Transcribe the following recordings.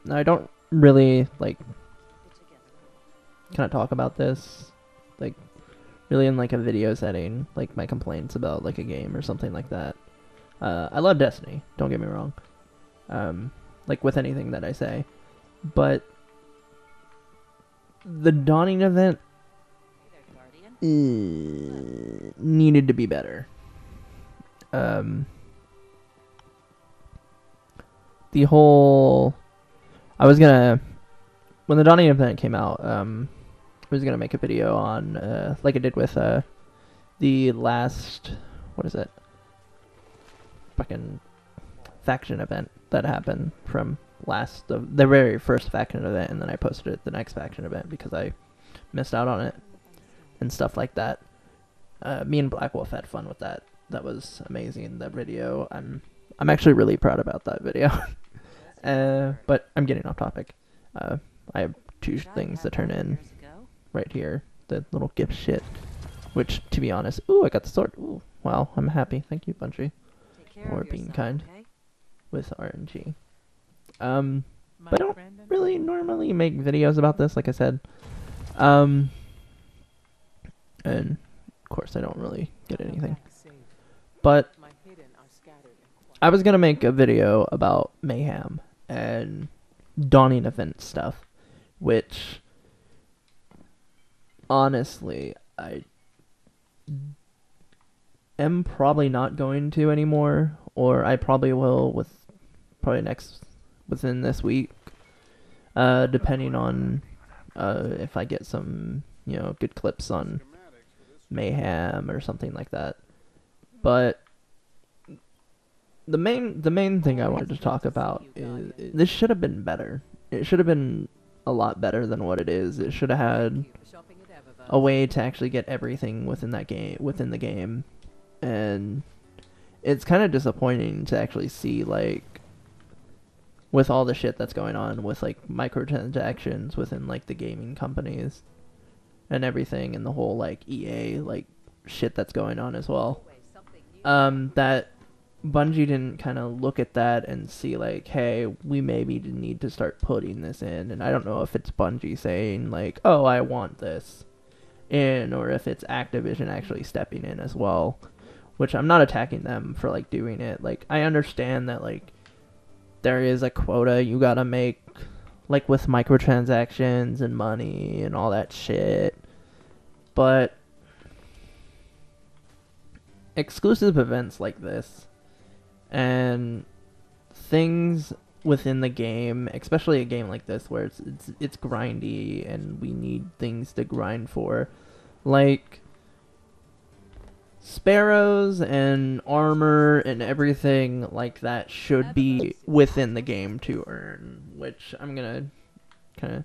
I don't really like kind of talk about this like really in like a video setting, like my complaints about like a game or something like that. I love Destiny, don't get me wrong. Like with anything that I say, but the Dawning event needed to be better. The whole I was gonna when the Dawning event came out, I was gonna make a video on like I did with the last what is it? Fucking faction event that happened from the very first faction event, and then I posted it the next faction event because I missed out on it and stuff like that. Me and Black Wolf had fun with that. That was amazing. That video, I'm actually really proud about that video. But I'm getting off topic. I have two things to turn in right here. The little gift shit, which to be honest, ooh, I got the sword. Ooh, wow, I'm happy. Thank you, Bungie, for being kind with RNG. But I don't really normally make videos about this, like I said. And of course I don't really get anything. But I was gonna make a video about Mayhem and Dawning event stuff, which honestly I am probably not going to anymore, or I probably will within this week, depending on if I get some good clips on Mayhem or something like that. But the main thing I wanted to talk about is this should have been better. It should have been a lot better than what it is. It should have had a way to actually get everything within the game, and it's kind of disappointing to actually see, like, with all the shit that's going on with like microtransactions within like the gaming companies and everything, and the whole like EA like shit that's going on as well, that Bungie didn't kind of look at that and see like, hey, we maybe need to start putting this in. And I don't know if it's Bungie saying like, oh, I want this in, or if it's Activision actually stepping in as well, which I'm not attacking them for like doing it. Like, I understand that like there is a quota you gotta make, like with microtransactions and money and all that shit, but exclusive events like this and things within the game, especially a game like this where it's grindy and we need things to grind for, like sparrows and armor and everything like that should be within the game to earn, which I'm gonna kind of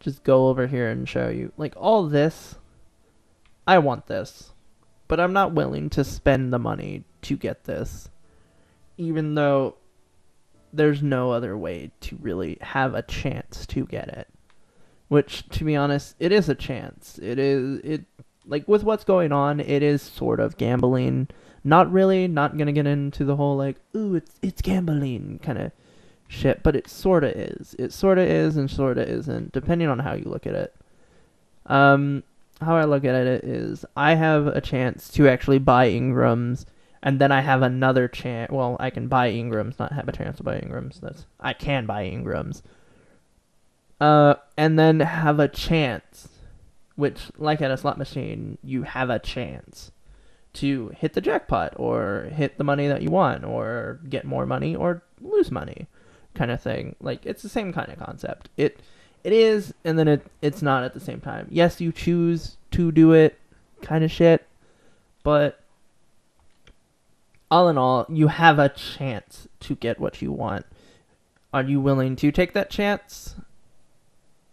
just go over here and show you. Like, all this, I want this, but I'm not willing to spend the money to get this, even though there's no other way to really have a chance to get it. Which, to be honest, it is a chance. Like, with what's going on, it is sort of gambling. Not really, not gonna get into the whole, like, ooh, it's gambling kind of shit, but it sort of is. It sort of is and sort of isn't, depending on how you look at it. How I look at it is, I have a chance to actually buy Ingrams, and then I have another chance. Well, I can buy Ingrams, not have a chance to buy Ingrams. I can buy Ingrams. And then have a chance, which, like at a slot machine, you have a chance to hit the jackpot, or hit the money that you want, or get more money, or lose money, kind of thing. Like, it's the same kind of concept. It is, and then it's not at the same time. Yes, you choose to do it, kind of shit, but all in all, you have a chance to get what you want. Are you willing to take that chance?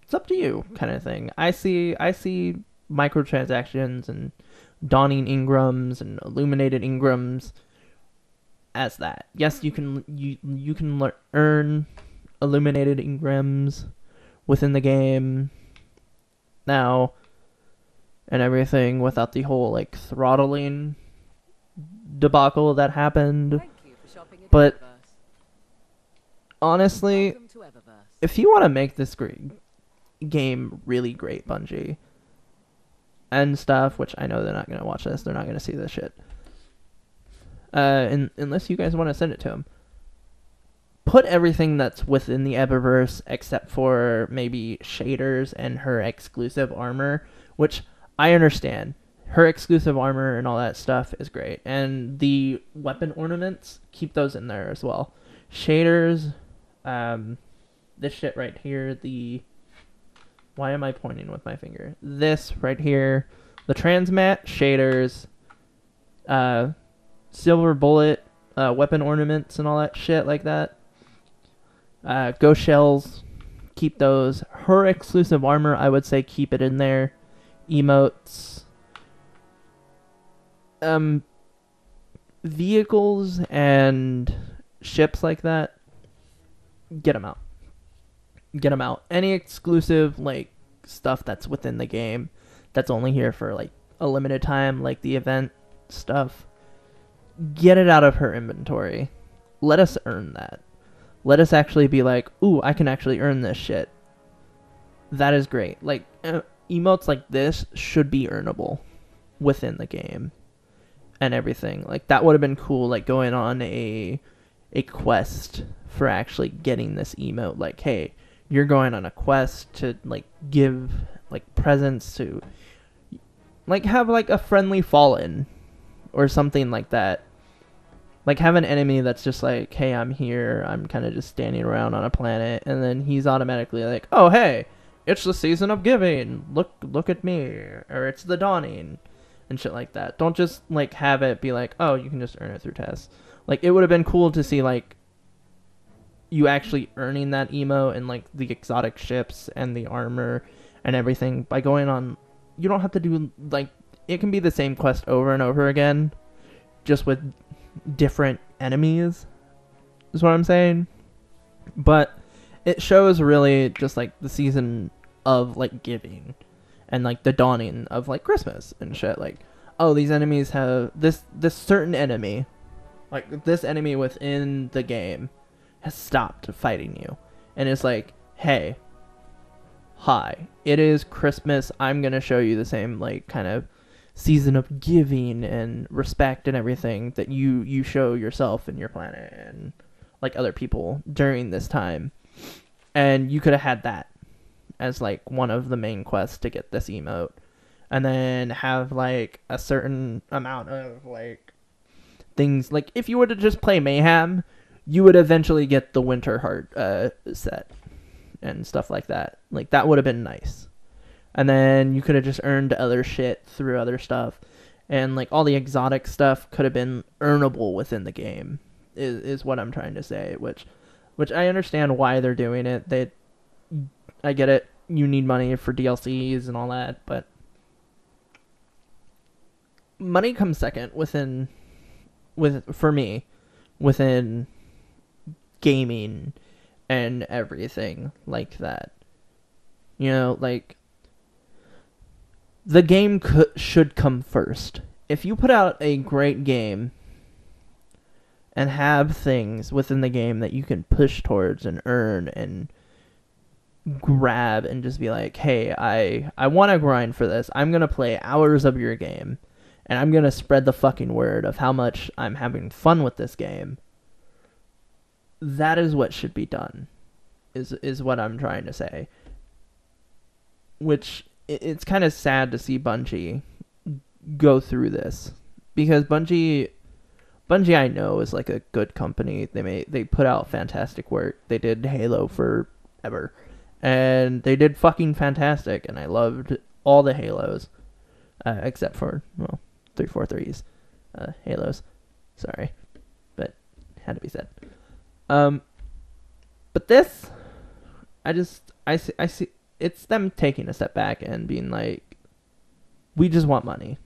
It's up to you, kind of thing. I see microtransactions and Dawning Ingrams and Illuminated Ingrams as that. Yes, you can earn Illuminated Ingrams within the game now and everything, without the whole like throttling debacle that happened. But honestly, if you want to make this game really great, Bungie and stuff, which I know they're not gonna watch this, they're not gonna see this shit. Unless you guys want to send it to them. Put everything that's within the Eververse except for maybe shaders and her exclusive armor, which I understand. Her exclusive armor and all that stuff is great. And the weapon ornaments, keep those in there as well. Shaders, this shit right here, why am I pointing with my finger? This right here, the transmat, shaders, silver bullet, weapon ornaments and all that shit like that. Ghost shells, keep those. Her exclusive armor, I would say keep it in there. Emotes. Vehicles and ships like that, get them out. Get them out. Any exclusive, like, stuff that's within the game, that's only here for, like, a limited time, like the event stuff, get it out of her inventory. Let us earn that. Let us actually be like, ooh, I can actually earn this shit. That is great. Like, emotes like this should be earnable within the game and everything. Like, that would have been cool, like, going on a quest for actually getting this emote. Like, hey, you're going on a quest to, like, give, like, presents to, like, have, like, a friendly fallen or something like that. Like, have an enemy that's just like, hey, I'm here, I'm kind of just standing around on a planet, and then he's automatically like, oh, hey, it's the season of giving, look at me, or it's the dawning, and shit like that. Don't just, like, have it be like, oh, you can just earn it through tests. Like, it would have been cool to see, like, you actually earning that emote and, like, the exotic ships and the armor and everything by going on. You don't have to do, like, it can be the same quest over and over again, just with different enemies, is what I'm saying. But it shows really just, like, the season of, like, giving and, like, the dawning of, like, Christmas and shit. Like, oh, these enemies have this certain enemy, like, this enemy within the game has stopped fighting you, and it's like, hey, hi, it is Christmas, I'm gonna show you the same, like, kind of season of giving and respect and everything that you show yourself and your planet and, like, other people during this time. And you could have had that as, like, one of the main quests to get this emote, and then have, like, a certain amount of, like, things. Like, if you were to just play Mayhem, you would eventually get the Winter Heart set and stuff like that. Like, that would have been nice. And then you could have just earned other shit through other stuff. And, like, all the exotic stuff could have been earnable within the game, is what I'm trying to say. Which I understand why they're doing it. I get it. You need money for DLCs and all that. But money comes second for me, within gaming and everything like that. You know, like, the game should come first. If you put out a great game and have things within the game that you can push towards and earn and grab and just be like, hey, I want to grind for this. I'm going to play hours of your game, and I'm going to spread the fucking word of how much I'm having fun with this game. That is what should be done, is what I'm trying to say. Which, it's kind of sad to see Bungie go through this, because Bungie I know is, like, a good company. They put out fantastic work. They did Halo forever, and they did fucking fantastic, and I loved all the Halos, except for, well, 343's Halos. Sorry, but had to be said. But this, I see it's them taking a step back and being like, we just want money.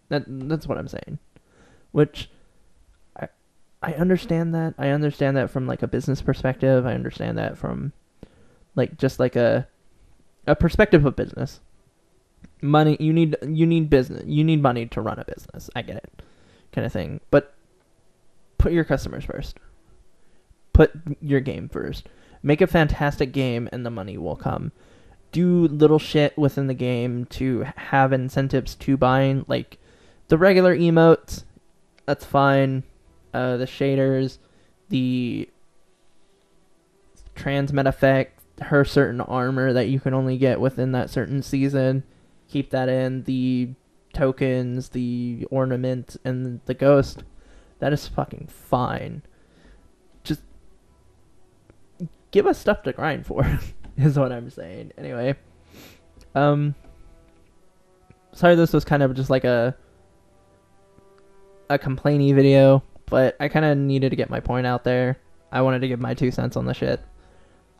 That's what I'm saying. Which, I understand that. I understand that from, like, a business perspective. I understand that from, like, just, like, a perspective of business. Money, you need business. You need money to run a business. I get it, kind of thing. But put your customers first. Put your game first. Make a fantastic game and the money will come. Do little shit within the game to have incentives to buying, like the regular emotes, that's fine. The shaders, the transmit effect, her certain armor that you can only get within that certain season, keep that in. The tokens, the ornament, and the ghost, that is fucking fine. Just give us stuff to grind for, is what I'm saying. Anyway, sorry this was kind of just like a complainy video, but I kind of needed to get my point out there. I wanted to give my 2 cents on the shit.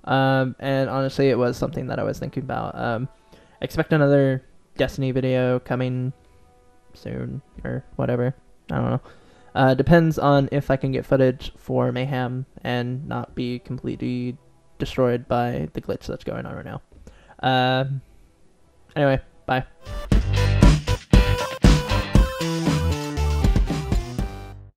And honestly, it was something that I was thinking about. Expect another Destiny video coming soon or whatever. I don't know. Depends on if I can get footage for Mayhem and not be completely destroyed by the glitch that's going on right now. Anyway, bye.